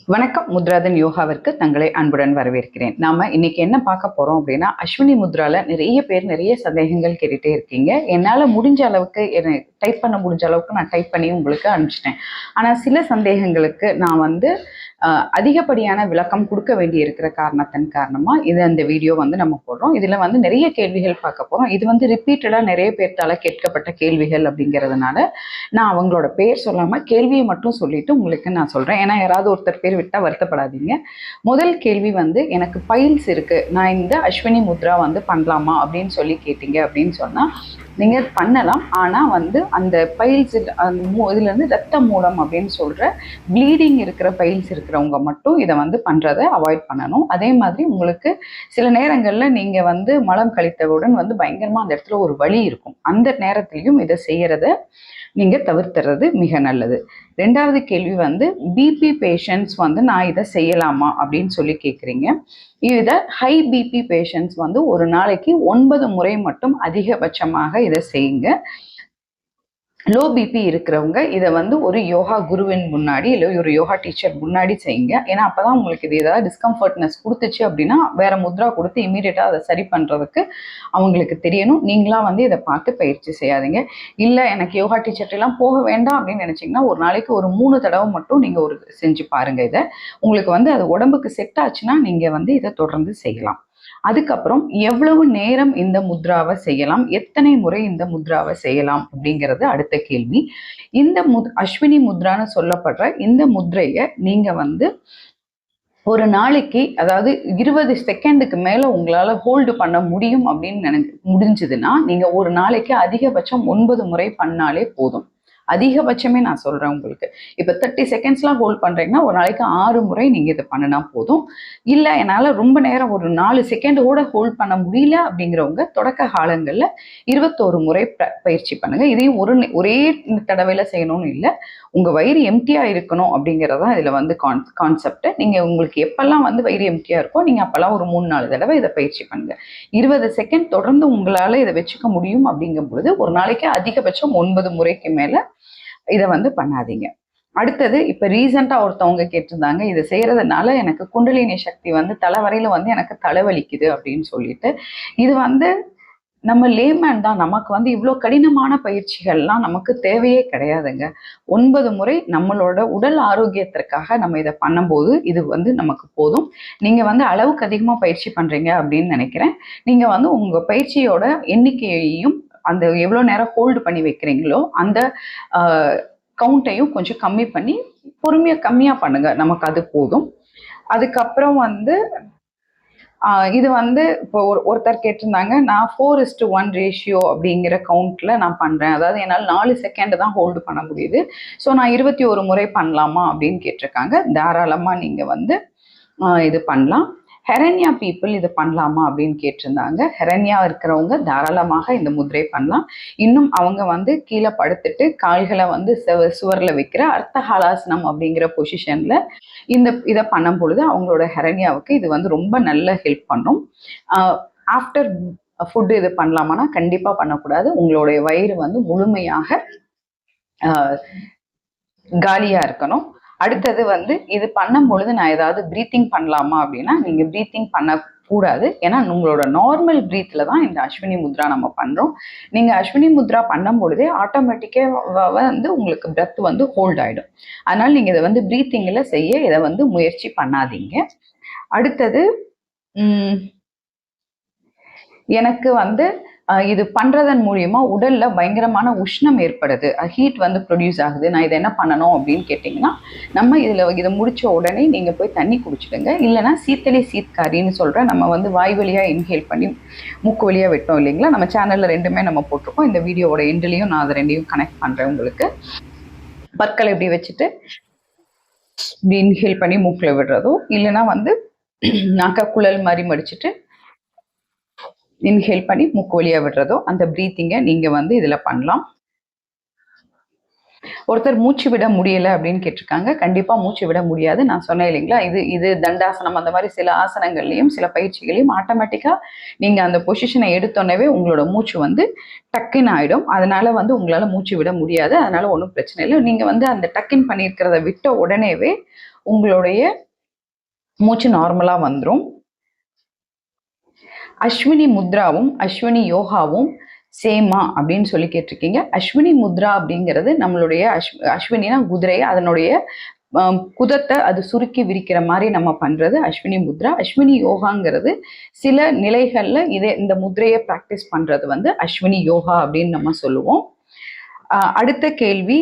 வணக்கம். முத்ராதன் யோகாவிற்கு தங்களை அன்புடன் வரவேற்கிறேன். நாம இன்னைக்கு என்ன பார்க்க போறோம் அப்படின்னா, அஸ்வினி முத்ரால நிறைய பேர் நிறைய சந்தேகங்கள் கேட்டுட்டே இருக்கீங்க. என்னால முடிஞ்ச அளவுக்கு டைப் பண்ண முடிஞ்ச அளவுக்கு நான் டைப் பண்ணி உங்களுக்கு அனுப்பிச்சிட்டேன். ஆனா சில சந்தேகங்களுக்கு நான் அதிகப்படியான விளக்கம் கொடுக்க வேண்டி இருக்கிற காரணத்தின் காரணமா இந்த வீடியோ நம்ம போடுறோம். இதுல நிறைய கேள்விகள் பார்க்க போறோம். இது ரிப்பீட்டடா நிறைய பேர்த்தால கேட்கப்பட்ட கேள்விகள் அப்படிங்கிறதுனால நான் அவங்களோட பேர் சொல்லாம கேள்வியை மட்டும் சொல்லிட்டு உங்களுக்கு நான் சொல்றேன். ஏன்னா யாராவது ஒருத்தர் பேர் விட்டா வருத்தப்படாதீங்க. முதல் கேள்வி எனக்கு பைல்ஸ் இருக்கு, நான் இந்த அஸ்வினி முத்ரா பண்ணலாமா அப்படின்னு சொல்லி கேட்டீங்க அப்படின்னு சொன்னா நீங்க பண்ணலாம். ஆனா அந்த பைல்ஸ் இதுல இருந்து ரத்த மூலம் அப்படின்னு சொல்ற ப்ளீடிங் இருக்கிற பைல்ஸ் இருக்கிறவங்க மட்டும் இதை பண்றதை அவாய்ட் பண்ணணும். அதே மாதிரி உங்களுக்கு சில நேரங்கள்ல நீங்க மலம் கழித்தவுடன் பயங்கரமா அந்த இடத்துல ஒரு வலி இருக்கும். அந்த நேரத்திலையும் இதை செய்யறத நீங்க தவிர்த்துறது மிக நல்லது. ரெண்டாவது கேள்வி பிபி பேஷண்ட்ஸ் நான் இதை செய்யலாமா அப்படின்னு சொல்லி கேட்குறீங்க. இதை ஹை பிபி பேஷண்ட்ஸ் ஒரு நாளைக்கு 9 முறை மட்டும் அதிகபட்சமாக இதை செய்யுங்க. லோ பிபி இருக்கிறவங்க இதை ஒரு யோகா குருவின் முன்னாடி இல்லை ஒரு யோகா டீச்சர் முன்னாடி செய்யுங்க. ஏன்னா அப்போதான் உங்களுக்கு இது ஏதாவது டிஸ்கம்ஃபர்ட்னஸ் கொடுத்துச்சு அப்படின்னா வேற முத்ரா கொடுத்து இமீடியட்டாக அதை சரி பண்ணுறதுக்கு அவங்களுக்கு தெரியணும். நீங்களாம் இதை பார்த்து பயிற்சி செய்யாதீங்க. இல்லை எனக்கு யோகா டீச்சர்ட்டெல்லாம் போக வேண்டாம் அப்படின்னு நினச்சிங்கன்னா ஒரு நாளைக்கு ஒரு 3 தடவை மட்டும் நீங்கள் செஞ்சு பாருங்கள். இதை உங்களுக்கு அது உடம்புக்கு செட் ஆச்சுன்னா நீங்கள் இதை தொடர்ந்து செய்யலாம். அதுக்கப்புறம் எவ்வளவு நேரம் இந்த முத்ராவை செய்யலாம், எத்தனை முறை இந்த முத்ராவை செய்யலாம் அப்படிங்கிறது அடுத்த கேள்வி. இந்த அஸ்வினி முத்ரான்னு சொல்லப்படுற இந்த முத்ரையை நீங்க ஒரு நாளைக்கு அதாவது 20 செகண்டுக்கு மேல உங்களால ஹோல்டு பண்ண முடியும் அப்படின்னு முடிஞ்சதுன்னா நீங்க ஒரு நாளைக்கு அதிகபட்சம் 9 முறை பண்ணாலே போதும். அதிகபட்சமே நான் சொல்றேன் உங்களுக்கு. இப்போ 30 செகண்ட்ஸ்லாம் ஹோல்ட் பண்றீங்கன்னா ஒரு நாளைக்கு 6 முறை நீங்க இதை பண்ணினா போதும். இல்லை என்னால் ரொம்ப நேரம் ஒரு 4 செகண்ட் கூட ஹோல்ட் பண்ண முடியல அப்படிங்கிறவங்க தொடக்க காலங்களில் 21 முறை பயிற்சி பண்ணுங்க. இதையும் ஒரே தடவையில செய்யணும்னு இல்லை. உங்க வயிறு எம்டியா இருக்கணும் அப்படிங்கிறதான் இதுல கான்செப்ட். நீங்க உங்களுக்கு எப்பெல்லாம் வயிறு எம்டியா இருக்கோ நீங்க அப்பெல்லாம் ஒரு 3-4 தடவை இதை பயிற்சி பண்ணுங்க. 20 செகண்ட் தொடர்ந்து உங்களால இதை வச்சுக்க முடியும் அப்படிங்கும் பொழுது ஒரு நாளைக்கு அதிகபட்சம் 9 முறைக்கு மேல இதை பண்ணாதீங்க. அடுத்தது இப்ப ரீசெண்டா ஒருத்தவங்க கேட்டிருந்தாங்க, இதை செய்யறதுனால எனக்கு குண்டலினி சக்தி தலைவரையில எனக்கு தலைவலிக்குது அப்படின்னு சொல்லிட்டு. இது நம்ம லேமேன் தான், நமக்கு இவ்வளோ கடினமான பயிற்சிகள்லாம் நமக்கு தேவையே கிடையாதுங்க. 9 முறை நம்மளோட உடல் ஆரோக்கியத்திற்காக நம்ம இதை பண்ணும்போது இது நமக்கு போதும். நீங்க அளவுக்கு அதிகமா பயிற்சி பண்றீங்க அப்படின்னு நினைக்கிறேன். நீங்க உங்க பயிற்சியோட எண்ணிக்கையையும் அந்த எவ்வளோ நேரம் ஹோல்டு பண்ணி வைக்கிறீங்களோ அந்த கவுண்ட்டையும் கொஞ்சம் கம்மி பண்ணி பொறுமையா கம்மியா பண்ணுங்க, நமக்கு அது போதும். அதுக்கப்புறம் இது இப்போ ஒருத்தர் கேட்டிருந்தாங்க, நான் 4:1 ரேஷியோ அப்படிங்கிற கவுண்ட்ல நான் பண்றேன், அதாவது என்னால் 4 செகண்ட் தான் ஹோல்டு பண்ண முடியுது, ஸோ நான் 21 முறை பண்ணலாமா அப்படின்னு கேட்டிருக்காங்க. தாராளமா நீங்க இது பண்ணலாம். ஹெரண்யா பீப்புள் இது பண்ணலாமா அப்படின்னு கேட்டிருந்தாங்க. ஹெரண்யா இருக்கிறவங்க தாராளமாக இந்த முத்ரை பண்ணலாம். இன்னும் அவங்க கீழே படுத்துட்டு கால்களை சுவரில் வைக்கிற அர்த்தஹாலாசனம் அப்படிங்கிற பொசிஷன்ல இதை பண்ணும் பொழுது அவங்களோட ஹெரண்யாவுக்கு இது ரொம்ப நல்ல ஹெல்ப் பண்ணும். ஆஃப்டர் ஃபுட்டு இது பண்ணலாமான்னா கண்டிப்பா பண்ணக்கூடாது. உங்களுடைய வயிறு முழுமையாக காலியா இருக்கணும். அடுத்தது இது பண்ணும் பொழுது நான் ஏதாவது பிரீத்திங் பண்ணலாமா அப்படின்னா நீங்க பிரீத்திங் பண்ணக்கூடாது. ஏன்னா உங்களோட நார்மல் பிரீத்ல தான் இந்த அஸ்வினி முத்ரா நம்ம பண்றோம். நீங்க அஸ்வினி முத்ரா பண்ணும் பொழுதே ஆட்டோமேட்டிக்கா உங்களுக்கு பிரெத் ஹோல்ட் ஆயிடும். அதனால நீங்க இதை பிரீத்திங்ல செய்ய இதை முயற்சி பண்ணாதீங்க. அடுத்தது எனக்கு இது பண்றதன் மூலியமா உடல்ல பயங்கரமான உஷ்ணம் ஏற்படுது, ஹீட் ப்ரொடியூஸ் ஆகுது, நான் இதை என்ன பண்ணணும் அப்படின்னு கேட்டிங்கன்னா நம்ம இதை முடிச்ச உடனே நீங்க போய் தண்ணி குடிச்சிடுங்க. இல்லைன்னா சீத்தலி சீத்காரின்னு சொல்ற நம்ம வாய் வழியா இன்ஹேல் பண்ணி மூக்கு வழியா விட்டோம் இல்லைங்களா, நம்ம சேனல்ல ரெண்டுமே நம்ம போட்டிருக்கோம். இந்த வீடியோவோட எண்ட்லையும் நான் அதை ரெண்டையும் கனெக்ட் பண்றேன். உங்களுக்கு பற்களை இப்படி வச்சுட்டு இப்படி இன்ஹேல் பண்ணி மூக்குல விடுறதோ இல்லைன்னா நாக்க குழல் மாதிரி மடிச்சுட்டு இன்ஹேல் பண்ணி மூக்கு வழியா விடுறதோ அந்த பிரீத்திங்கை நீங்க இதுல பண்ணலாம். ஒருத்தர் மூச்சு விட முடியல அப்படின்னு கேட்டிருக்காங்க. கண்டிப்பா மூச்சு விட முடியாது. நான் சொன்னேன் இல்லைங்களா, இது தண்டாசனம் அந்த மாதிரி சில ஆசனங்கள்லையும் சில பயிற்சிகளையும் ஆட்டோமேட்டிக்கா நீங்க அந்த பொசிஷனை எடுத்தோன்னே உங்களோட மூச்சு டக்குன்னு ஆயிடும். அதனால உங்களால மூச்சு விட முடியாது. அதனால ஒன்றும் பிரச்சனை இல்லை. நீங்க அந்த டக்குன்னு பண்ணியிருக்கிறத விட்ட உடனேவே உங்களுடைய மூச்சு நார்மலா வந்துடும். அஸ்வினி முத்ராவும் அஸ்வினி யோகாவும் சேமா அப்படின்னு சொல்லி கேட்டிருக்கீங்க. அஸ்வினி முத்ரா அப்படிங்கிறது நம்மளுடைய அஸ்வினினா குதிரை, அதனுடைய குதத்தை அது சுருக்கி விரிக்கிற மாதிரி நம்ம பண்றது அஸ்வினி முத்ரா. அஸ்வினி யோகாங்கிறது சில நிலைகள்ல இந்த முத்ரையை பிராக்டிஸ் பண்றது வந்து அஸ்வினி யோகா அப்படின்னு நம்ம சொல்லுவோம். அடுத்த கேள்வி,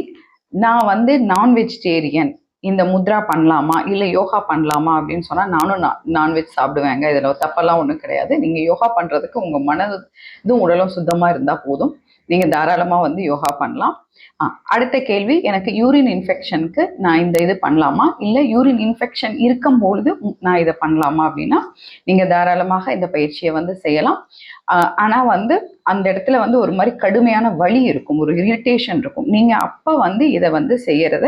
நான் நான் வெஜிடேரியன், இந்த முத்ரா பண்ணலாமா இல்லை யோகா பண்ணலாமா அப்படின்னு சொன்னால், நானும் நான்வெஜ் சாப்பிடுவேங்க, இதில் தப்பெல்லாம் ஒன்றும் கிடையாது. நீங்கள் யோகா பண்ணுறதுக்கு உங்கள் மனதும் உடலும் சுத்தமாக இருந்தால் போதும், நீங்கள் தாராளமாக யோகா பண்ணலாம். அடுத்த கேள்வி, எனக்கு யூரின் இன்ஃபெக்ஷனுக்கு நான் இந்த இது பண்ணலாமா, இல்லை யூரின் இன்ஃபெக்ஷன் இருக்கும்பொழுது நான் இதை பண்ணலாமா அப்படின்னா, நீங்கள் தாராளமாக இந்த பயிற்சியை செய்யலாம். ஆனால் அந்த இடத்துல ஒரு மாதிரி கடுமையான வலி இருக்கும், ஒரு இரிட்டேஷன் இருக்கும். நீங்கள் அப்போ இதை செய்யறத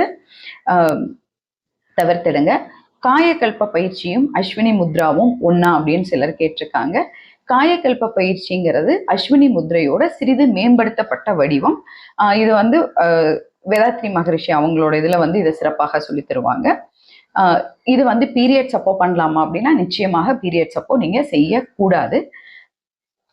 தவிர்த்திடுங்க. காயக்கல்ப பயிற்சியும் அஸ்வினி முத்ராவும் ஒன்னா அப்படின்னு சிலர் கேட்டிருக்காங்க. காயக்கல்ப பயிற்சிங்கிறது அஸ்வினி முத்ரையோட சிறிது மேம்படுத்தப்பட்ட வடிவம். இது வேதாத்ரி மகரிஷி அவங்களோட இதுல இதை சிறப்பாக சொல்லி தருவாங்க. இது பீரியட்ஸ் அப்போ பண்ணலாமா அப்படின்னா, நிச்சயமாக பீரியட்ஸ் அப்போ நீங்க செய்யக்கூடாது.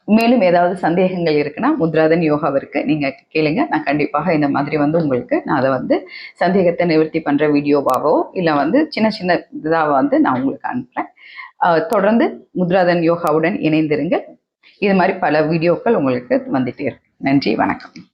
மேலும் ஏதாவது சந்தேகங்கள் இருக்குன்னா முத்ராதன் யோகாவிற்கு நீங்க கேளுங்க. நான் கண்டிப்பாக இந்த மாதிரி உங்களுக்கு நான் அதை சந்தேகத்தை நிவர்த்தி பண்ற வீடியோவாகவோ இல்லை சின்ன சின்ன இதாக நான் உங்களுக்கு அனுப்புறேன். தொடர்ந்து முத்ராதன் யோகாவுடன் இணைந்திருங்க. இது மாதிரி பல வீடியோக்கள் உங்களுக்கு வந்துட்டே இருக்கு. நன்றி, வணக்கம்.